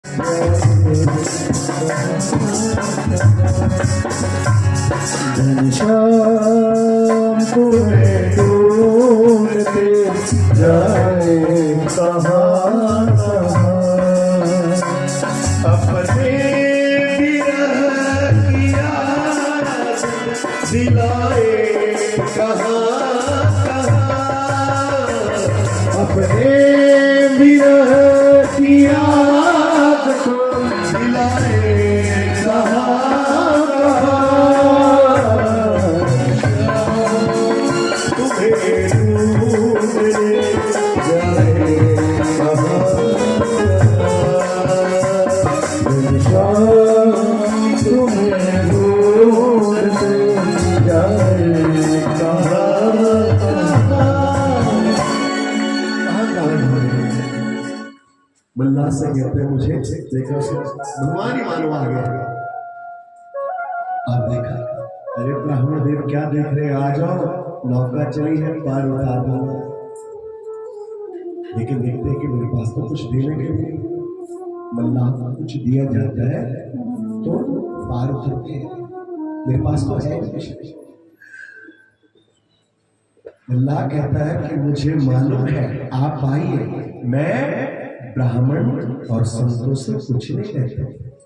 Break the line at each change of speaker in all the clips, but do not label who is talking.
घनश्याम तुम्हें ढूंढते जाए कहाँ कहाँ, अपने विरह की याद दिलाए कहाँ कहाँ, अपने विरह की याद को दिलाए कहाँ मल्ला से कहते मुझे देखा भगवान ही मानो आ गया। अब देखा अरे ब्राह्मण देव क्या देख रहे, आ जाओ नौका चली है पार उतार दो। लेकिन देखते हैं कि मेरे पास तो कुछ देने के लिए मल्ला कुछ दिया जाता है तो पार उतरते हैं, मेरे पास तो है कुछ। मल्ला कहता है कि मुझे मालूम है आप आइए, मैं ब्राह्मण और संतों से कुछ नहीं कहते।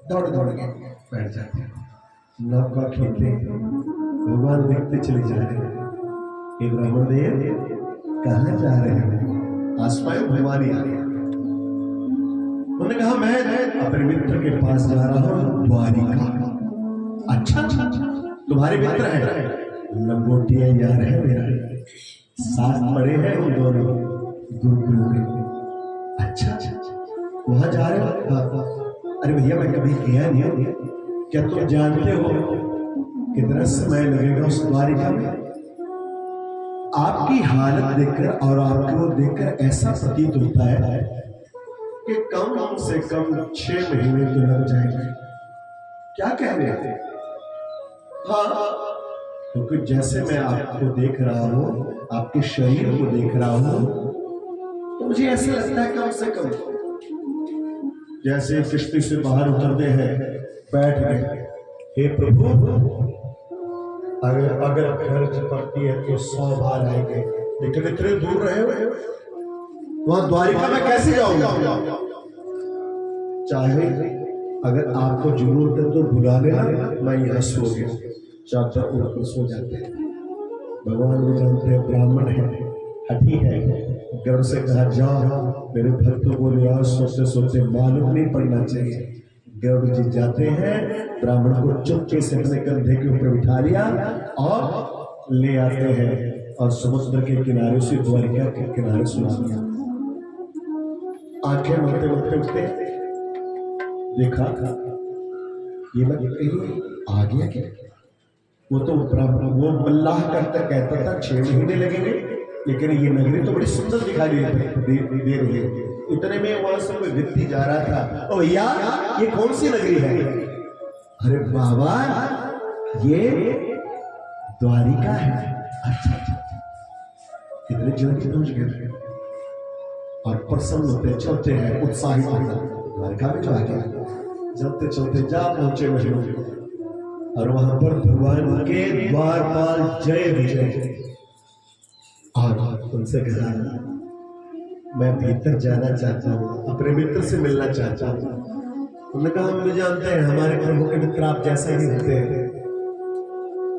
दौड़ दौड़ के बैठ जाते हैं, नौका खेलते भगवान देखते चले जा रहे हैं। एक ब्राह्मण देव कहाँ जा रहे हैं, आसपास भगवान ही आ गया। उन्होंने कहा मैं अपने मित्र के पास जा रहा हूँ द्वारिका। अच्छा तुम्हारे मित्र हैं, लंगोटिया यार है मेरा, साथ पड़े हैं उन दोनों गुरुकुल में। अच्छा वहां जा रहे हो? अरे भैया मैं कभी गया नहीं हूं, क्या तुम जानते हो कितना समय लगेगा उस द्वारिका में? आपकी हालत देखकर और आपको देखकर ऐसा प्रतीत होता है कि कम से कम 6 महीने तो लग जाएंगे। क्या कह रहे थे? हाँ क्योंकि जैसे मैं आपको देख रहा हूं, आपके शरीर को देख रहा हूं, तो मुझे ऐसा लगता है कम से कम जैसे किश्ती से बाहर उतरते हैं बैठ गए, हे प्रभु अगर खर्च पड़ती है तो 100 बार आएंगे, लेकिन इतने दूर रहे हुए वहां द्वारिका में कैसे जाऊंगा? चाहे अगर आपको जरूरत है तो बुला लेना, मैं यहाँ सो गया। चाचा उनको सो जाते हैं। भगवान को जानते हैं ब्राह्मण है, हठी है, गर्व से कहा जाओ मेरे भक्तों को ले आओ, सोते सोते मालूम नहीं पड़ना चाहिए। गरुड़ जी जाते हैं, ब्राह्मण को चुपके से अपने कंधे के ऊपर उठा लिया और ले आते हैं और समुद्र के किनारे से द्वारिका के किनारे सुना दिया। आंखें मलते मलते उठते देखा ये मैं कहीं आ गया क्या? वो तो वो मल्लाह करता कहता था 6 महीने लगेंगे, लेकिन ये नगरी तो बड़ी सुंदर दिखाई दे रही है। इतने में वहां से कोई व्यक्ति जा रहा था, ओ भैया ये कौन सी नगरी है? अरे बाबा ये द्वारिका है। अच्छा कितने जल्दी पहुंच गए और प्रसन्न होते चलते हैं, उत्साहित होता द्वारिका में जो आ गया। चलते चलते जा पहुंचे वही और वहां पर भगवान के द्वारपाल जय विजय और उनसे कहा मैं भीतर जाना चाहता हूँ, अपने मित्र से मिलना चाहता हूँ। उन्होंने कहा हम भी जानते हैं हमारे प्रभु के मित्र आप जैसे ही होते हैं,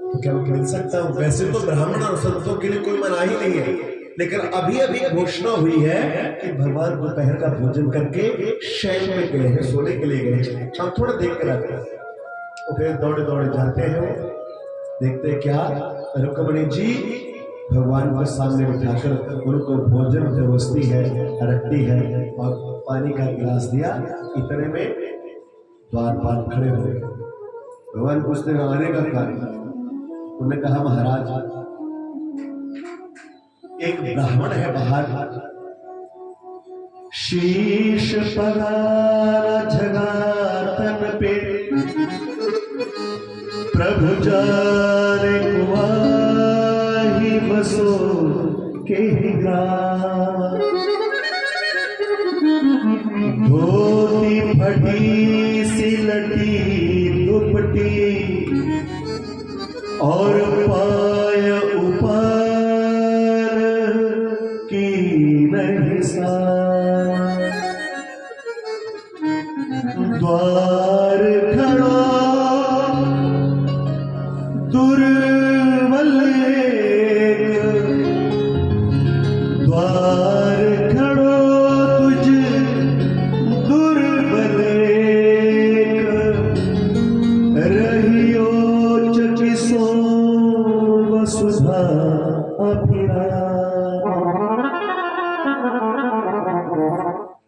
तो क्या मैं मिल सकता हूँ? वैसे तो ब्राह्मण और संतों के लिए कोई मनाही नहीं है, लेकिन अभी अभी घोषणा हुई है कि भगवान दोपहर का भोजन करके शयन में गए हैं, सोने के लिए गए। हम थोड़ा देख कर आते हैं। फिर दौड़े दौड़े जाते हैं, देखते क्या रुक्मणी जी भगवान को सामने बिठाकर उनको भोजन व्यवस्थी है, रखती है और पानी का गिलास दिया। इतने में द्वारपाल खड़े हुए, भगवान पूछते आने का कारण? उन्होंने कहा महाराज एक ब्राह्मण है बाहर, शीश पगारा जगातन पे प्रभु जाने कुआही बसो के ग्राम, धोती फटी सी लटी दुपटी और पाय ऊपर की नहीं सा द्वार खड़ा दुर्बल द्वार खड़ो तुझ दुर्बल रहियो चकिसो वसुधा अभिरा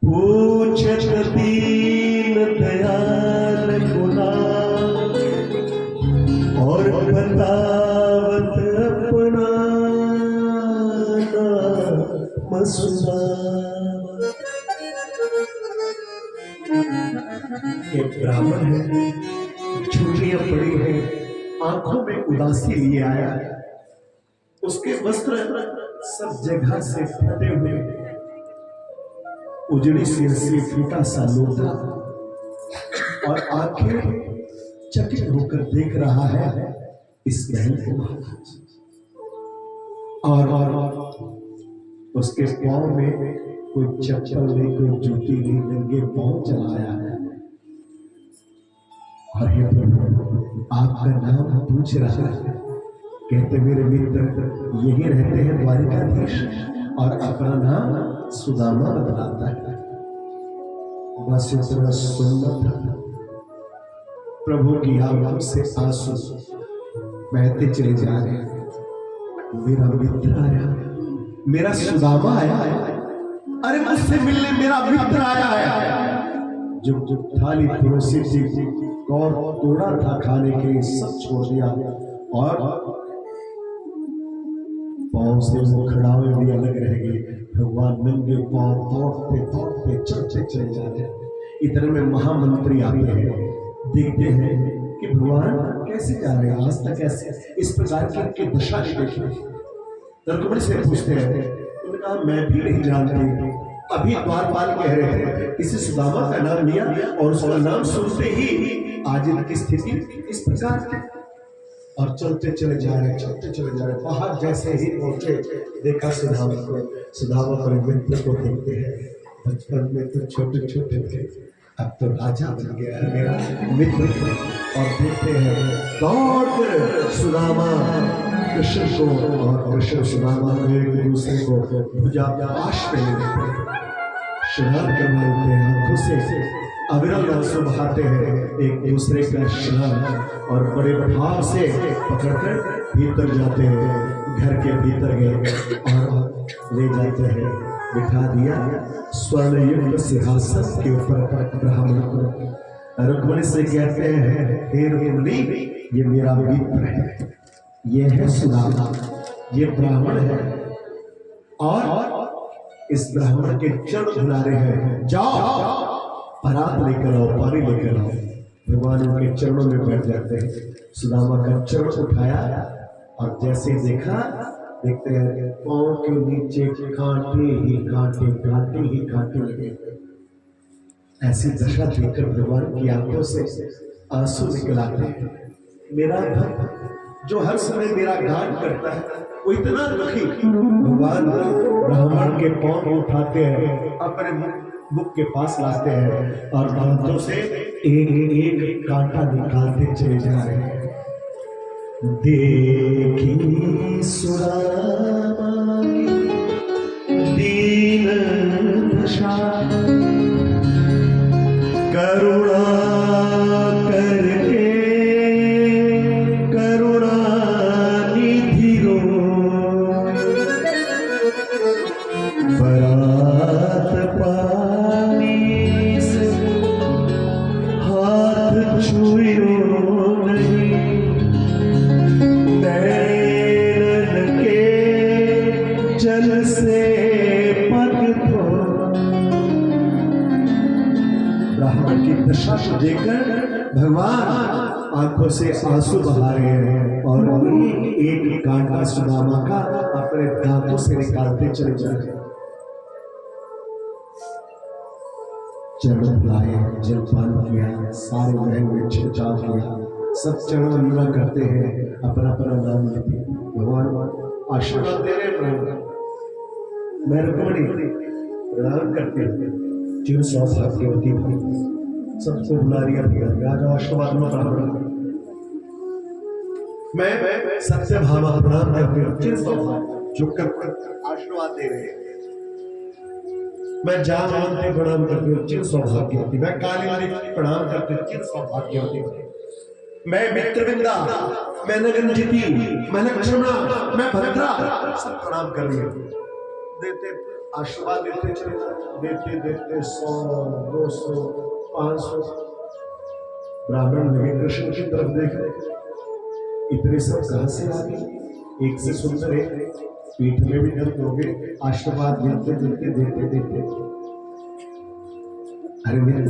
पूछत दीन दयाल गुना और बतावत अपना मसुदा। एक ब्राह्मण है, छुट्टियां पड़ी है, आंखों में उदासी लिए आया है। उसके वस्त्र सब जगह से फटे हुए, उजड़ी सी फूटा सा लोटा और आंखें चकित होकर देख रहा है इस महल को। और उसके पांव में कोई चप्पल नहीं, कोई जूती नहीं, नंगे पांव चलाया है। और हे प्रभु, आपका नाम पूछ रहा है। कहते मेरे मित्र यही रहते हैं द्वारिकाधीश, और अपना नाम सुदामा बतलाता है। बस इतना सुंदर था। प्रभु की आंखों से आंसू बहते चले जा रहे हैं। मेरा मित्र आया, मेरा सुदामा आया, अरे मुझसे मिलने मेरा मित्र आया है। जो थाली परोसी थी और तोड़ा था खाने के लिए, सब छोड़ दिया और पांव से वो खड़ा हुए भी अलग रह गए। भगवान नंगे पांव दौड़ते दौड़ते चलते चले जा रहे हैं। इतने में महामंत्री आते हैं, देखते हैं कि भगवान कैसे जा रहे हैं, आज तक ऐसे इस प्रकार की दशा नहीं देखी। दरकुमण से पूछते हैं, उन्होंने कहा मैं भी नहीं जानती। अभी द्वारपाल कह रहे थे, किसी सुदामा का नाम लिया और उसका नाम सुनते ही आज इनकी स्थिति इस प्रकार की। और चलते चले जा रहे, चलते चले जा रहे। बाहर जैसे ही पहुंचे, देखा सुदामा को। सुदामा पर मित्र को देखते हैं, बचपन में तो छोटे छोटे थे, अब तो राजा बन गया है मेरा मित्र। और देखते हैं दौड़ सुदामा कृष्ण को और कृष्ण सुदामा को एक दूसरे को पूजा पाश में ले लेते हैं, स्नान करवाते हैं, आंखों से अविरल आंसू बहाते हैं एक दूसरे का स्नान, और बड़े भाव से पकड़कर भीतर जाते हैं। घर के भीतर गए और ले जाते हैं, बिठा दिया स्वर्ण युक्त सिंहासन के ऊपर ब्राह्मण को। रुक्मिणी से कहते हैं, हे रुक्मिणी ये मेरा मित्र है, ये है सुदामा, ये ब्राह्मण है और इस ब्राह्मण के चरण धुला रहे हैं। जाओ परात लेकर आओ, पानी लेकर आओ। भगवान उनके चरणों में बैठ जाते हैं। सुदामा का चरण उठाया और जैसे देखा, देखते हैं पांव के नीचे कांटे ही कांटे, कांटे ही कांटे लगे। ऐसी दशा देखकर भगवान की आंखों से आंसू निकल आते हैं। मेरा भक्त जो हर समय मेरा गान करता है, वो इतना दुखी। भगवान ब्राह्मण के पांव उठाते हैं, अपने मुख के पास लाते हैं और दांतों से एक एक कांटा निकालते चले जा रहे हैं। देखी सुदामा की दीन दशा, करुणा करके करुणा निधि रो, बरात पानी से हाथ छुइयो नहीं, नैनन के जल से पग धो। ब्राह्मण की दशा को देखकर भगवान आंखों से आंसू बहा रहे हैं और एक कांटा सुदामा का अपने दांतों से निकालते चले जा रहे हैं। चरण बुलाए, जलपान किया, सारे महल में छिड़काव किया, सब चरण वंदना करते हैं, अपना अपना नाम लेते हैं। भगवान आशीर्वाद दे रहे हैं। मैं रुक्मिणी प्रणाम करते हैं, चिर सौभाग्यवती भाई सबको बुला लिया राजा आशीर्वाद में ब्राह्मण। मैं सत्य भावा प्रणाम करते हैं, चिर सौभाग्य जो कर आशीर्वाद दे रहे हैं। मैं जानवंती प्रणाम करती हूँ, चिर सौभाग्यवती। मैं काली प्रणाम करती हूँ, चिर सौभाग्यवती। मैं मित्रविंदा, मैं नगनजिती, मैं लक्ष्मणा, मैं भद्रा, सब प्रणाम कर रही हूँ। देते आशीर्वाद देते चले, देते देते 100, 200, 500 ब्राह्मण लगे कृष्ण की तरफ देख रहे। इतने सब कहां से आ गए? एक से सुंदर है, पीठ में भी दर्द हो गए। आशीर्वाद देते देते देते देते अरे मेरे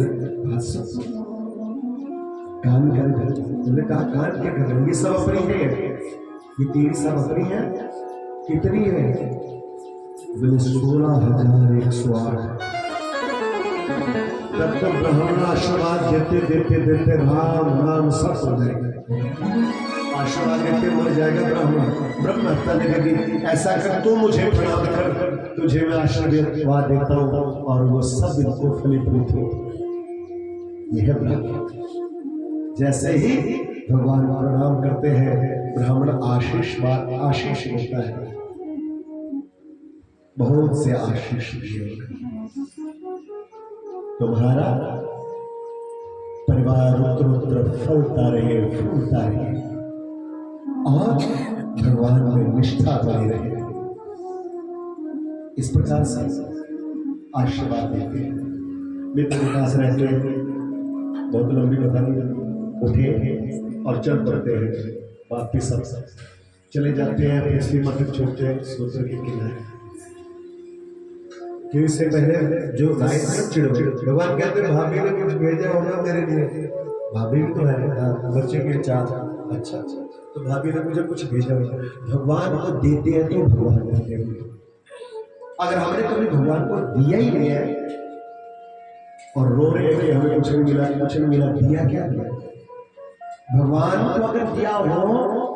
कान कर, मैंने कहा कान क्या कर रहे? ये सब अपनी है, ये तेरी सब अपनी है। कितनी है? बोले 16,108। तब तो ब्राह्मण आशीर्वाद देते देते देते राम नाम सब हो जाएगा। आशीर्वाद देते मर जाएगा ब्राह्मण, ब्रह्म हत्या लगेगी। ऐसा कर तू मुझे प्रणाम कर, तुझे मैं आशीर्वाद देता हूँ और वो सब इनको फलीभूत हो। यह ब्राह्मण जैसे ही भगवान प्रणाम करते हैं, ब्राह्मण आशीष देता है, बहुत से आशीष दिए। तुम्हारा परिवार उत्तरोत्तर फलता रहे, फूलता रहे और भगवान में निष्ठा बनी रहे। इस प्रकार से आशीर्वाद देते हैं। मित्र विकास रहते हैं, बहुत लंबी बता नहीं, उठे और चल पड़ते हैं, वापिस सब चले जाते हैं पृथ्वी मत छोड़ते हैं समुद्र के किनारे। फिर से पहले जो गाय चिड़वे, भगवान कहते हैं भाभी ने कुछ भेजा होगा मेरे लिए। भाभी भी तो है, बच्चे के चार। अच्छा तो भाभी ने मुझे कुछ भेजा होगा। भगवान को देते हैं तो भगवान देते हैं। अगर हमने कभी भगवान को दिया ही नहीं है और रो रहे हैं कि हमें कुछ नहीं मिला, कुछ नहीं मिला, दिया क्या दिया? भगवान को अगर दिया हो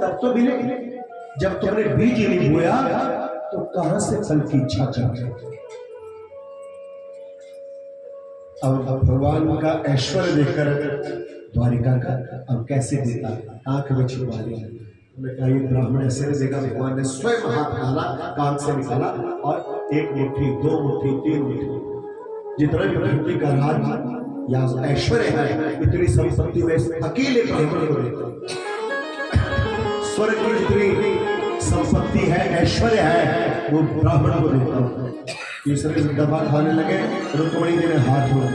तब तो मिले। जब तुमने बीज ही नहीं बोया तो कहां से फल की इच्छा कर? अब भगवान का ऐश्वर्य देखकर द्वारिका का अब कैसे देता, आंख में छुपा लिया। मैं कहा ये ब्राह्मण ऐसे नहीं देगा। भगवान ने स्वयं हाथ डाला, कान से निकाला और 1 मुट्ठी 2 मुट्ठी 3 मुट्ठी जितना भी पृथ्वी का राज या ऐश्वर्य है, इतनी संपत्ति में अकेले ब्राह्मण को देता। स्वर्ग की जितनी संपत्ति है, ऐश्वर्य है, वो ब्राह्मण को देता। तीसरे दफा खाने लगे, रुक्मिणी जी ने हाथ जोड़।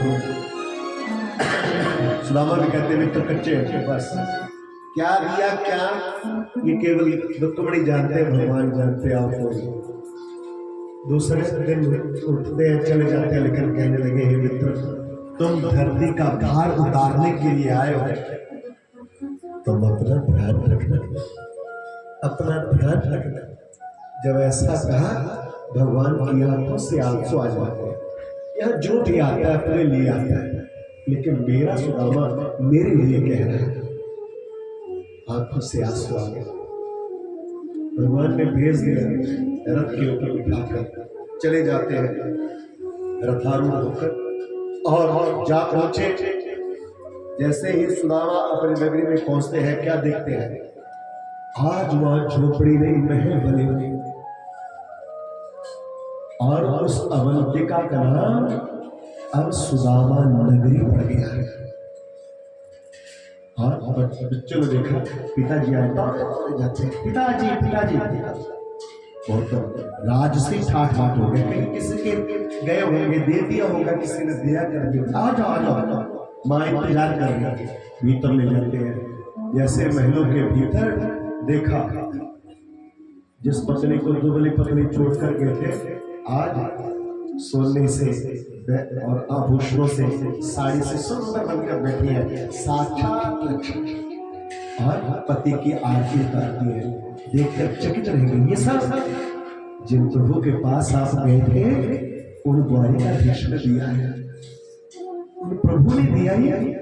सुदामा भी कहते मित्र कच्चे हैं, बस क्या दिया क्या, ये केवल रुक्मिणी जानते हैं, भगवान जानते हैं। आपको दूसरे दिन उठते हैं, चले जाते हैं, लेकिन कहने लगे हे मित्र, तुम धरती का भार उतारने के लिए आए हो, तुम अपना ध्यान रखना, अपना ध्यान रखना। जब ऐसा कहा, भगवान की आंखों से आंसू आ जाते हैं। यह जो भी आता है अपने लिए आता है, लेकिन मेरा सुदामा मेरे लिए कह रहा है। आंखों से आंसू आ गए। भगवान ने भेज दिया, रथ के ऊपर बिठाकर चले जाते हैं, रथारूढ़ होकर और जा पहुंचे। जैसे ही सुदामा अपनी नगरी में पहुंचते हैं, क्या देखते हैं? आज वहां झोपड़ी नहीं, महल बने हुए और उस अवंतिका का नाम अब सुदामा नगरी पड़ गया है। और बच्चों ने देखा, पिताजी आए जाते हैं, पिताजी पिताजी। बहुत राजसी ठाठ बाट हो गए, कहीं किसी के गए होंगे, दे दिया होगा, किसी ने दिया कर दिया। आ जाओ आ जाओ, माँ इंतजार कर रही, भीतर ले जाते हैं। जैसे महलों के भीतर देखा, जिस पत्नी को दुबली पत्नी छोड़ कर गए थे, आज सोने से और आभूषणों से, साड़ी से सुंदर बनकर बैठी है, साक्षात लक्ष्मी। और पति की आरती उतारती है, देखकर चकित रहेंगे। ये सब जिन प्रभु के पास आप गए थे, उन द्वारिकाधीश ने दिया है। उन प्रभु ने दिया ही नहीं।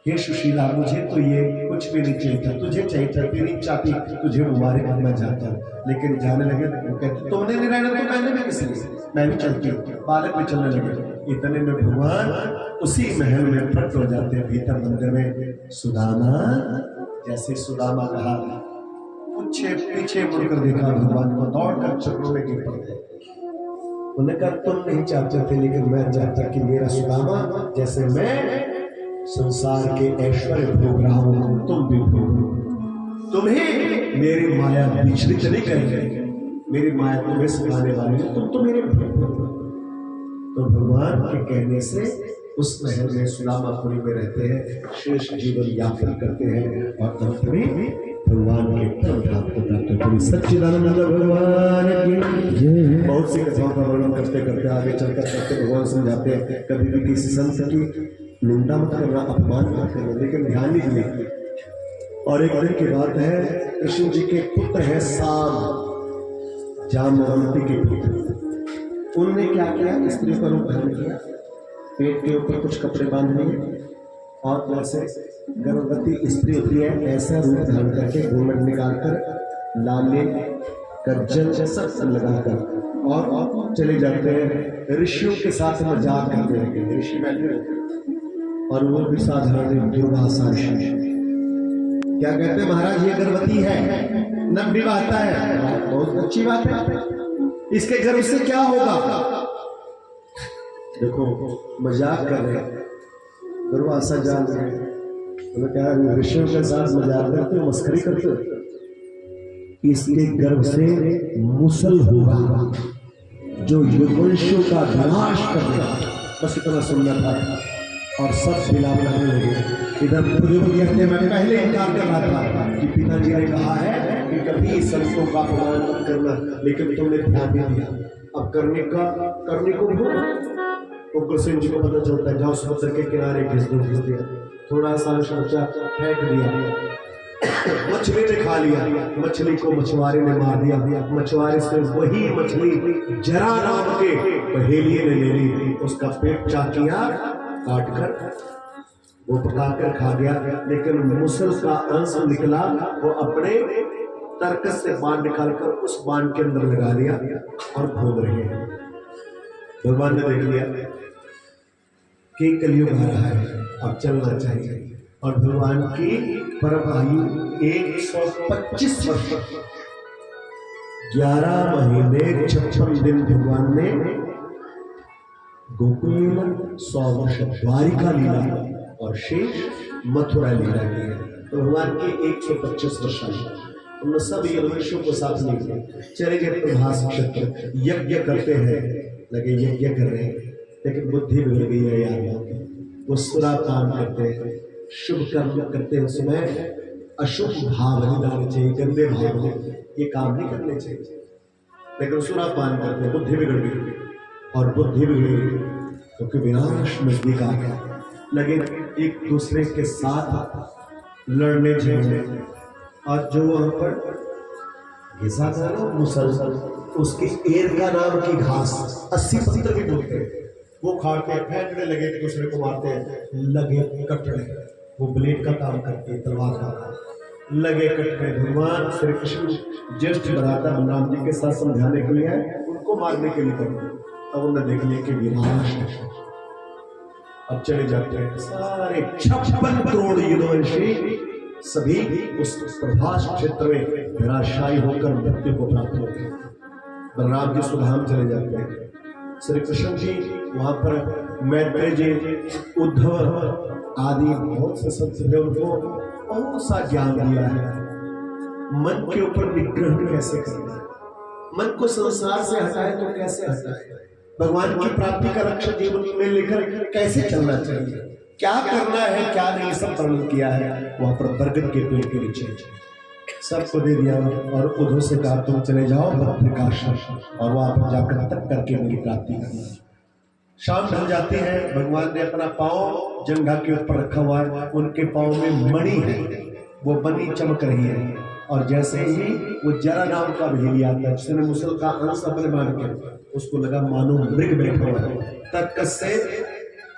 हे सुशीला, मुझे तो ये कुछ भी नहीं चाहिए, तुझे चाहिए, तेरी चाहती तुझे मुबारक मैं जाता हूँ। लेकिन जाने लगे वो कहते तुमने नहीं रहना तो मैंने भी किस लिए, मैं भी चलती हूँ। बालक भी चलने लगे। इतने में भगवान उसी महल में प्रकट हो जाते हैं भीतर मंदिर में। सुदामा, जैसे सुदामा कहा, पीछे मुड़कर देखा भगवान को, दौड़कर चरणों में गिर पड़े। उन्होंने कहा तुम नहीं चाहते थे, लेकिन मैं चाहता कि मेरा सुदामा जैसे मैं संसार के ऐश्वर्य भोग रहा हूं, तुम भी भोगो। तुम्हें मेरी माया विचलित नहीं करेगी, मेरी माया तुम्हें सिखाने वाली है, तुम तो मेरे भोग। तो भगवान के कहने से उस महल में सुदामापुरी में रहते हैं, श्रेष्ठ जीवन यापन करते हैं और अंत में भगवान के परम धाम को प्राप्त करते हैं। सच्चिदानंद भगवान की जय। बहुत सी कथाओं का वर्णन करते करते आगे चलकर करते भगवान समझाते हैं, कभी भी किसी संत की निंदा मत करना, अपमान मत करना, लेकिन ध्यान दीजिए। और एक दिन की बात है, कृष्ण जी के पुत्र है साम, जामवंती के पुत्र। उन्होंने क्या किया, स्त्री का रूप धारण किया, पेट के ऊपर कुछ कपड़े बांध लिए और वैसे गर्भवती स्त्री होती है ऐसा रूप धारण करके घूंघट निकालकर लाले कज्जल सब लगाकर और चले जाते हैं। ऋषियों के साथ मजाक करते हैं, ऋषि बैठे रहते हैं और वो भी साधारण दुर्वासा ऋषि क्या कहते हैं, महाराज ये गर्भवती है, नब भी बहता है, बहुत अच्छी बात है, इसके गर्भ से क्या होगा। देखो मजाक कर रहे हैं, दुर्वासा जान रहे, उन्होंने कहा ऋषियों के साथ मजाक करते हो, मस्करी करते हो, इसके गर्भ से मुसल होगा जो युगवंशों का विनाश करेगा। बस इतना सुनना था और सब बिलाप लगने लगे। इधर कहते मैं पहले इनकार कर रहा था कि पिताजी ने कहा है कि कभी संतों का अपमान मत करना, लेकिन तुमने ध्यान नहीं दिया, अब करने को भूल। उग्रसेन जी को पता चलता है, जाओ समुद्र के किनारे घिस दिया, थोड़ा सा सोचा फेंक दिया, मछली ने खा लिया, मछली को मछुआरे ने मार दिया, मछुआरे से वही मछली जरा नाम के पहेलिये ने ले ली, उसका पेट चाकिया काट कर वो पकाकर खा गया, लेकिन मुसल का अंश निकला, वो अपने तरकस से बाण निकालकर उस बाण के अंदर लगा लिया और भोग रहे हैं। भगवान ने देख लिया कि कलयुग आ रहा है, अब चलना चाहिए, और भगवान की परम आयु 125 वर्ष, 11 महीने 56 दिन भगवान ने गोकुल 100 वर्ष द्वारिका लीला और शेष मथुरा लीला की है। तो भगवान के 125 वर्ष आयु, उन सब यज्ञों को साथ नहीं चले गए प्रभास क्षेत्र, यज्ञ करते हैं, लगे यज्ञ कर रहे हैं, लेकिन बुद्धि बिगड़ गई है यार। वो सुरापान करते हैं, शुभ कर्म करते हैं, उसमें अशुभ भाव नहीं डालने चाहिए, गंदे भाव ये काम नहीं करने चाहिए, लेकिन सुरापान करते हैं, बुद्धि बिगड़ गई। और बुद्धि बिगड़ी क्योंकि विनाश नजदीक आ गया, लगे एक दूसरे के साथ लड़ने झगड़ने, और जो वहां पर घिसा था ना मुसलसल, उसकी एर का नाम की घास 80 पत्थर भी बोलते हैं, वो खाते हैं, फेंकने लगे, एक दूसरे को मारते हैं, लगे कटने, वो ब्लेड का काम करते हैं, तलवार का काम, लगे कटने। भगवान श्री कृष्ण ज्येष्ठ भ्राता बलराम जी के साथ समझाने के लिए उनको मारने के लिए करते, तब उन्हें देखने के विनाश अब चले जाते हैं। सारे 56 करोड़ युद्धवंशी सभी उस प्रभास क्षेत्र में निराशायी होकर मृत्यु को प्राप्त होते हैं। बलराम जी सुधाम चले जाते हैं, श्री कृष्ण जी वहां पर मैत्रेय जी, उद्धव आदि बहुत से संत ने उनको बहुत सा ज्ञान दिया है, मन के ऊपर निग्रह कैसे करना है, मन को संसार से हटाए तो कैसे हटाए, भगवान की प्राप्ति का लक्ष्य जीवन में लेकर कैसे चलना चाहिए, क्या करना है क्या नहीं, सब वर्णन किया है वहां पर बरगद के पेड़ के नीचे, सबको दे दिया। और उद्धव से कहा तुम चले जाओ भद्रिकाश्रम और वहां पर जाकर तप करके मेरी प्राप्ति करना। शाम ढल जाती है, भगवान ने अपना पांव जंघा के ऊपर रखा हुआ है, उनके पांव में मणि है, वो मणि चमक रही है, और जैसे ही वो जरा नाम का भेड़ी आता है, उसने मुसल का अंश अपने मान के उसको लगा मानो मृग बैठा हुआ है, तत्कस से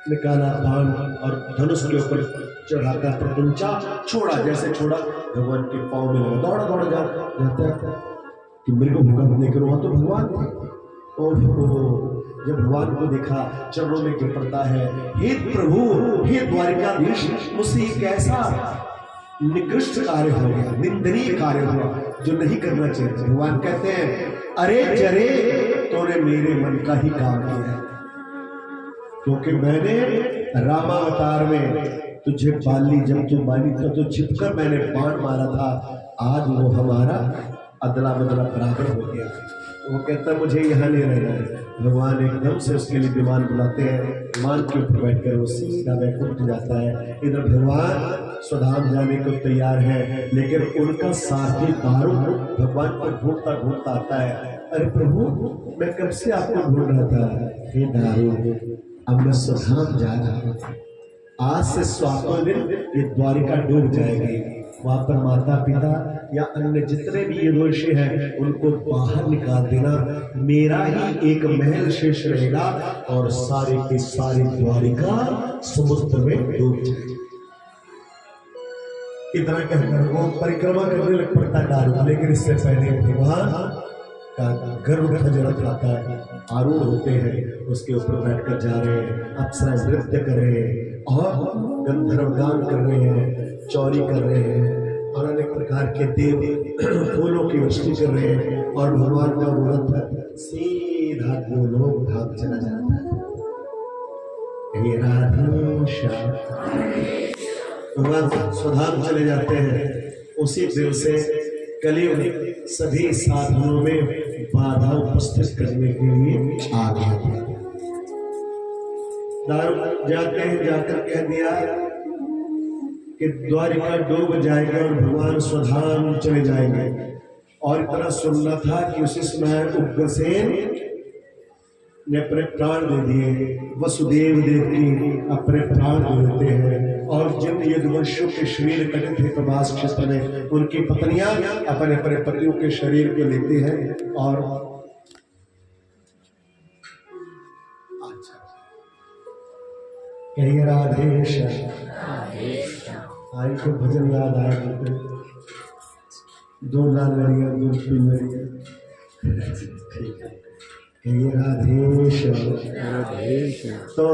निकाला बाण और धनुष के ऊपर चढ़ाता प्रपंचा छोड़ा, जैसे छोड़ा भगवान के पांव में लगा, दौड़ा दौड़ा जाता है कि मेरे को भूखा लेकर वहां तो भगवान थे। ओहो, जब भगवान को देखा चरणों में गिर पड़ता है, हे प्रभु, हे द्वारिकाधीश, मुझसे कैसा निकृष्ट कार्य हो गया, निंदनीय कार्य हुआ जो नहीं करना चाहिए। भगवान कहते हैं, अरे जरे तूने मेरे मन का ही काम किया, क्योंकि मैंने रामावतार में तुझे बाली, जब तू बाली था तो छिपकर मैंने बाण मारा था, आज वो हमारा अदला बदला बराबर हो गया। वो कहता मुझे यहाँ नहीं रहना है। भगवान एकदम से उसके लिए विमान बुलाते हैं, विमान के ऊपर बैठकर वो सीधा बैकुंठ जाता है। इधर भगवान स्वधाम जाने को तैयार है, लेकिन उनका साथी दारू भगवान को ढूंढता ढूंढता आता है। अरे प्रभु, मैं कब से आपको ढूंढ रहा था। हे दारू, अब मैं स्वधाम जा रहा हूँ, आज से 7वें दिन ये द्वारिका डूब जाएगी। वहां पर माता पिता या अन्य जितने भी ये दोषी हैं उनको बाहर निकाल देना, मेरा ही एक महल शेष रहेगा और सारे की सारी द्वारिका समुद्र में डूब जाएगी। इतना कहकर वो परिक्रमा करने लग पड़ता दारू, लेकिन इससे पहले भगवान का गर्व खजरा खाता है, आरूढ़ होते हैं, उसके ऊपर बैठकर जा रहे हैं, अप्सरा नृत्य कर रहे हैं और गंधर्व गान कर रहे हैं, चौरी कर रहे हैं और अनेक प्रकार के देव फूलों की वृष्टि कर रहे हैं और भगवान का मूर्त सीधा गोलोक धाम चला जाता है। ये राधे श्याम भगवान स्वधाम चले जाते हैं। उसी दिन से कलयुग सभी साधनों में बाधा उपस्थित करने के लिए आ गया। जाते हैं, जाकर कह दिया कि द्वारिका डूब जाएगा और भगवान स्वधाम चले जाएंगे। और इतना सुनना था कि उसी समय उग्रसेन ने अपने प्राण दे दिए, वसुदेव देवकी अपने प्राण दे देते हैं और जिन यदुवंशियों के शरीर कटे थे प्रभास क्षेत्र में, उनकी पत्नियां अपने अपने पतियों के शरीर को लेती हैं और कहिए राधे श्याम। आई को भजन याद आया करते, दो लाल लड़िया दो पील लड़िया, कहिए राधे श्याम। तो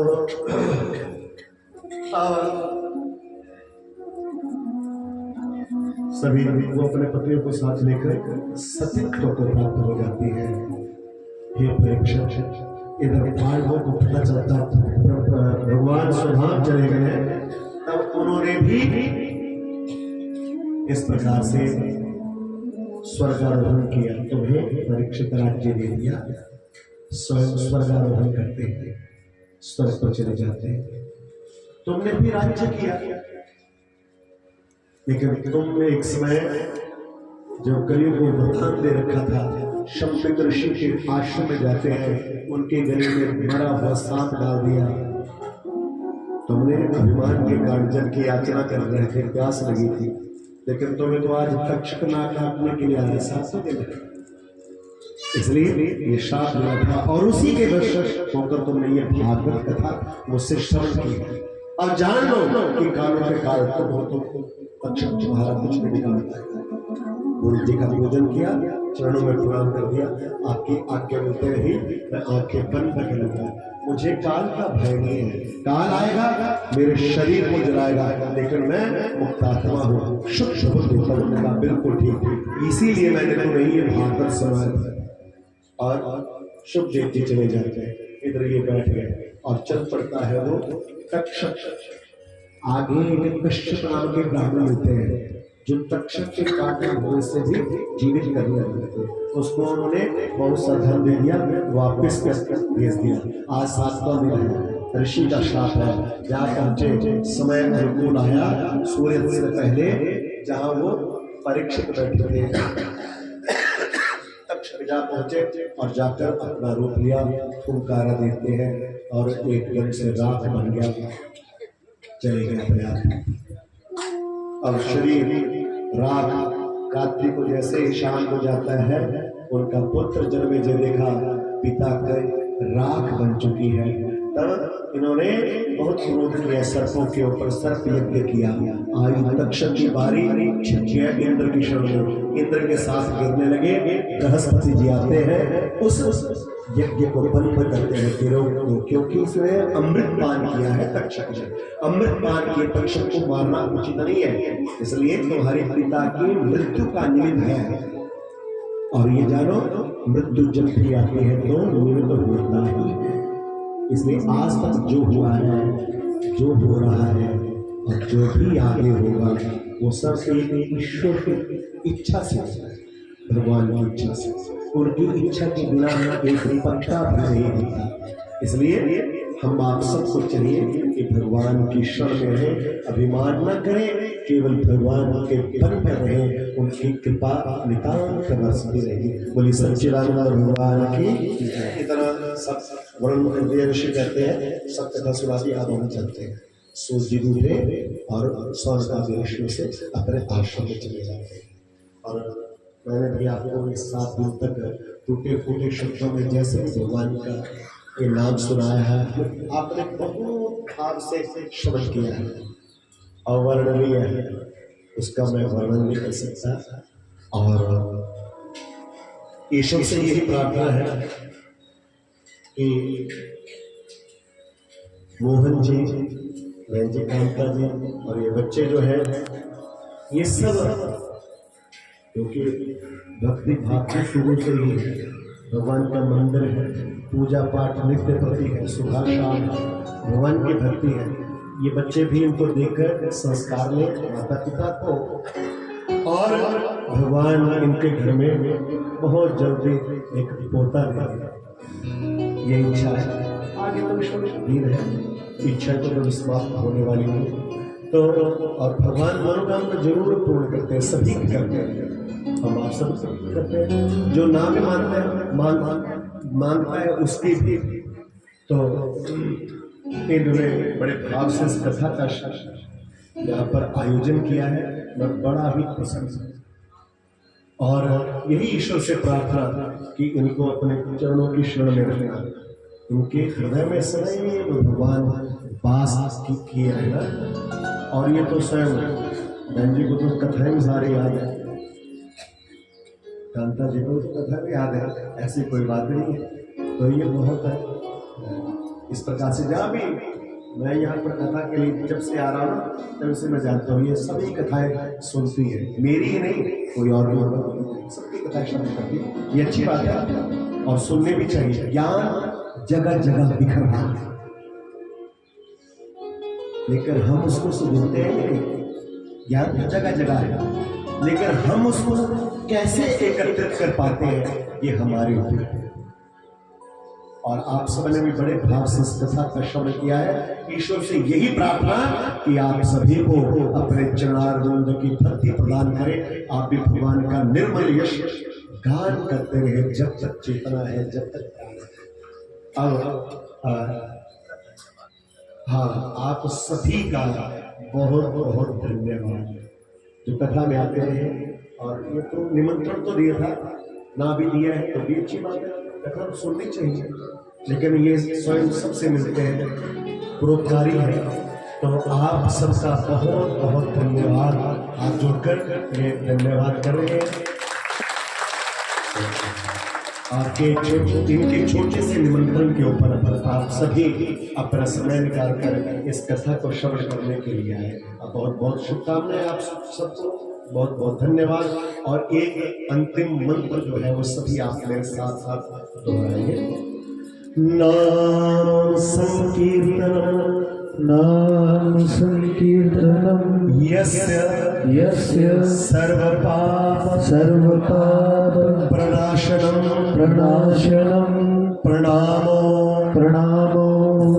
सभी वो अपने पतियों को साथ लेकर सतीत्व को प्राप्त हो जाती है। हे परीक्षक, इधर पांडवों को पता चलता भगवान स्वधाम चले गए, तब उन्होंने भी इस प्रकार से स्वर्गारोहण किया। तुम्हें परीक्षित राज्य दे दिया, स्वयं स्वर्गारोहण करते हैं, स्वर्ग पर चले जाते हैं। तुमने भी राज्य किया, लेकिन तुमने एक समय जब कलयुग को वरदान दे रखा था, शंपित ऋषि के आश्रम में जाते हैं, उनके गले में मरा हुआ सांप डाल दिया। तुमने अभिमान के कारण जल की याचना कर रहे थे, प्यास लगी थी, लेकिन तुम्हें तो आज तक्षक नाग काटने के लिए आए, साथ में इसलिए ये श्राप मिला था और उसी के वश होकर तुमने ये भागवत कथा मुझसे श्रवण की है। और जान लो कि कालों के काल तुम हो तो तक्षक तुम्हारा कुछ नहीं बिगाड़ता है। गुरु जी का पूजन किया, चरणों में प्रणाम कर दिया, आपकी आज्ञा मिलते ही मैं आंखें बंद कर लूंगा। मुझे काल का भय नहीं है, काल आएगा मेरे शरीर को जलाएगा, लेकिन मैं मुक्तात्मा हूँ, शुद्ध बुद्धि का बिल्कुल ठीक। इसीलिए मैंने तुम्हें ये भागवत सुनाया और शुभ देवती चले जाते हैं। इधर ये बैठ गए और चल पड़ता है वो तक्षक। आगे एक कश्यप नाम के ब्राह्मण होते हैं जो तक्षक के काटे हुए से भी जीवित करने लगे थे। उसको उन्होंने बहुत सा धन दे दिया, वापिस भेज दिया। आज 7वां दिन है, ऋषि का श्राप है। जहाँ पहुंचे समय अनुकूल आया, सूर्य से पहले जहाँ वो परीक्षित बैठे थे, तक्षक जा पहुंचे और जाकर अपना रूप लिया, फुंकारा देते हैं और एकदम से राख बन गया, चले गए अपने आप। अब शरीर राख रात्रि को जैसे ही शाम हो जाता है, उनका पुत्र जन्मे जो देखा पिता के राख बन चुकी है, तब इन्होंने बहुत क्रोध किया, सर्पों के ऊपर सर्प यज्ञ किया। आई तक्षक की बारी, छिप गया इंद्र की शरण में, इंद्र के साथ गिरने लगे। बृहस्पति जी आते हैं, उस यज्ञ को बंद करते हैं क्योंकि इसने अमृत पान किया है। तक्षक ने अमृत पान किए, तक्षक को मारना उचित नहीं है, इसलिए तुम्हारे पिता की मृत्यु का निमित्त है। और ये जानो, मृत्यु जब भी आती है तो निमित्त होता ही है। इसलिए आज तक जो हुआ है, जो हो रहा है और जो भी आगे होगा, वो सब ईश्वर की इच्छा से, भगवान की इच्छा से। उनकी इच्छा के बिना एक पत्ता भी नहीं होता। इसलिए हम आप सबको चाहिए कि भगवान की शरण में रहें, अभिमान न करें, केवल भगवान के बन पर रहें, उनकी कृपा नितांत बरसती रहेगी। बोली सच्चिदानंद भगवान की। इतना सब वर्ण ऋषि कहते हैं, सब कथा सुनाती आप हम चलते हैं। सूर्य जी उठे और स्वर्ग ऋषि से अपने आश्रम में चले जाते हैं। और मैंने भी आपको इस 7 दिन तक टूटे फूटे शब्दों में जैसे भगवान का ये नाम सुनाया है, आपने बहुत भाव से श्रवण किया है, अवर्णनीय है, उसका मैं वर्णन नहीं कर सकता। और ईश्वर से यही प्रार्थना है कि मोहन जी, बहन जी, कांता जी और ये बच्चे जो है, ये सब क्योंकि भक्ति भाव के शुरू से ही भगवान का मंदिर है, पूजा पाठ नित्य प्रति है, सुबह शाम भगवान की भक्ति है। ये बच्चे भी इनको देखकर संस्कार ले माता पिता को, और भगवान इनके घर में बहुत जल्दी एक पोता दे, ये इच्छा है। आगे तो दिन है, इच्छा तो कभी समाप्त होने वाली नहीं। तो और भगवान मनोकामना जरूर पूर्ण करते हैं, सभी करते हैं, हम आप सब करते हैं। जो नाम में मानते हैं, मानता है उसकी भी। तो इन्होंने बड़े भाव से इस कथा का यहाँ पर आयोजन किया है, मैं बड़ा ही प्रसन्न हूँ। और यही ईश्वर से प्रार्थना कि इनको अपने चरणों की शरण में रखना, इनके हृदय में सदैव भगवान वास किए रहना। और ये तो स्वयं बहन जी को तो कथाएं सारी याद है, कांता जी को तो कथा भी याद है, ऐसी कोई बात नहीं है। तो ये बहुत है। इस प्रकार से जहाँ भी मैं यहाँ पर कथा के लिए जब से आ रहा हूँ, तब से मैं जानता हूँ ये सभी कथाएं सुनती है, मेरी ही नहीं, कोई और भी सबकी कथाएं श्रवण करती है। ये अच्छी बात है और सुनने भी चाहिए। ज्ञान जगह जगह बिखर रहा है, लेकिन हम उसको सुनते हैं। ज्ञान तो जगह जगह है, लेकिन हम उसको कैसे एकत्रित कर पाते हैं, ये हमारे ऊपर है। और आप सबने भी बड़े भाव से इस कथा का श्रवण किया है। ईश्वर से यही प्रार्थना कि आप सभी को अपने चरणारविंद की भक्ति प्रदान करें, आप भी भगवान का निर्मल यश गान करते रहे जब तक चेतना है, जब तक अब हाँ, आप सभी का बहुत बहुत धन्यवाद जो कथा में आते रहे। और ये तो निमंत्रण तो दिया था, ना भी दिया है तो भी अच्छी बात है, कथा सुननी चाहिए, लेकिन ये स्वयं सबसे मिलते हैं, परोपकारी है। तो आप सबका बहुत बहुत धन्यवाद। आप जुड़कर ये धन्यवाद कर रहे हैं। आपके इनके छोटे से निमंत्रण के ऊपर आप सभी अपना समय निकाल कर इस कथा को श्रवण करने के लिए आए। बहुत बहुत शुभकामनाएं आप सबको, बहुत बहुत धन्यवाद। और एक अंतिम मंत्र जो है वो सभी आप मेरे साथ साथ दोहराएंगे। नाम संकीर्तनम,
नाम संकीर्तनम
यस्य
यस्य
सर्वपाप प्रणाशनम प्रणामो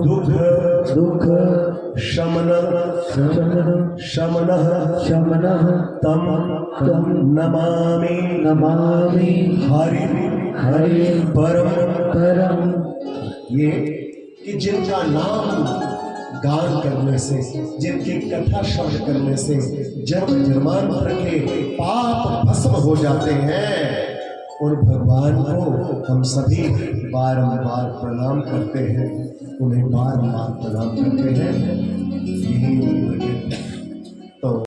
दुख शमनः तम नमामि हरि परम। ये कि जिनका नाम गान करने से, जिनकी कथा श्रवण करने से जन्म जन्मांतर के पाप भस्म हो जाते हैं, उन भगवान को हम सभी बारंबार प्रणाम करते हैं, उन्हें बारंबार प्रणाम करते हैं। यही